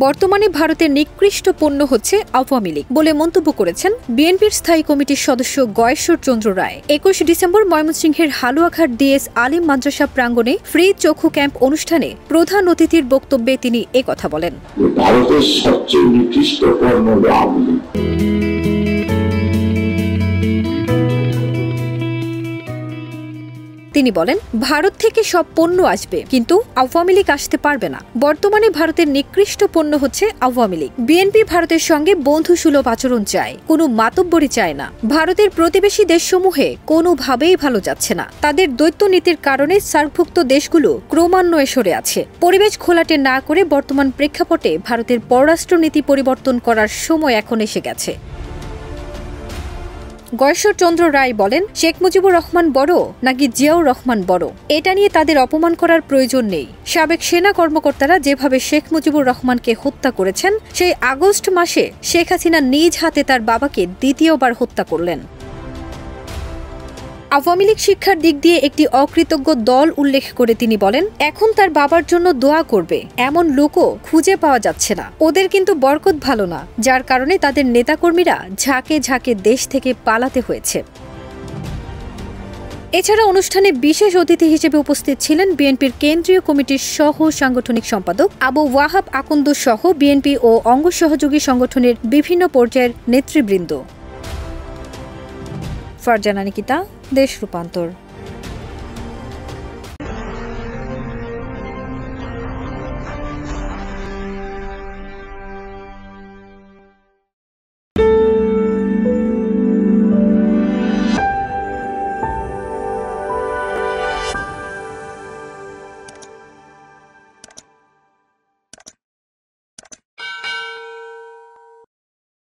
বর্তমানে ভারতের নিকৃষ্ট পণ্য হচ্ছে আওয়ামী লীগ বলে মন্তব্য করেছেন বিএনপির স্থায়ী কমিটির সদস্য গয়েশ্বর চন্দ্র রায়। ২১ ডিসেম্বর ময়মনসিংহের হালুয়াঘাট ডিএস আলিম মাদ্রাসা প্রাঙ্গণে ফ্রি চক্ষু ক্যাম্প অনুষ্ঠানে প্রধান অতিথির বক্তব্যে তিনি একথা বলেন। ভারতের সবচেয়ে নিকৃষ্ট পণ্য হলো আওয়ামী লীগ। তিনি বলেন, ভারত থেকে সব পণ্য আসবে, কিন্তু আওয়ামী লীগ আসতে পারবে না। বর্তমানে ভারতের নিকৃষ্ট পণ্য হচ্ছে আওয়ামী লীগ। বিএনপি ভারতের সঙ্গে বন্ধুসুলভ আচরণ চায়, কোনো মাতব্বরি চায় না। ভারতের প্রতিবেশী দেশসমূহে কোনোভাবেই ভালো যাচ্ছে না। তাদের দ্বৈত নীতির কারণে সার্কভুক্ত দেশগুলো ক্রমান্বয়ে সরে আছে। পরিবেশ ঘোলাটে না করে বর্তমান প্রেক্ষাপটে ভারতের পররাষ্ট্রনীতি পরিবর্তন করার সময় এখন এসে গেছে। গয়েশ্বর চন্দ্র রায় বলেন, শেখ মুজিবুর রহমান বড় নাকি জিয়াউর রহমান বড়, এটা নিয়ে তাদের অপমান করার প্রয়োজন নেই। সাবেক সেনা কর্মকর্তারা যেভাবে শেখ মুজিবুর রহমানকে হত্যা করেছেন, সেই আগস্ট মাসে শেখ হাসিনা নিজ হাতে তার বাবাকে দ্বিতীয়বার হত্যা করলেন। আওয়ামী লীগ শিক্ষার দিক দিয়ে একটি অকৃতজ্ঞ দল উল্লেখ করে তিনি বলেন, এখন তার বাবার জন্য দোয়া করবে এমন লোকও খুঁজে পাওয়া যাচ্ছে না। ওদের কিন্তু বরকত ভালো না, যার কারণে তাদের নেতাকর্মীরা ঝাঁকে ঝাঁকে দেশ থেকে পালাতে হয়েছে। এছাড়া অনুষ্ঠানে বিশেষ অতিথি হিসেবে উপস্থিত ছিলেন বিএনপির কেন্দ্রীয় কমিটির সহ সাংগঠনিক সম্পাদক আবু ওয়াহাব আকন্দ সহ বিএনপি ও অঙ্গ সহযোগী সংগঠনের বিভিন্ন পর্যায়ের নেতৃবৃন্দ। ফারজানা নিকিতা, দেশ রূপান্তর।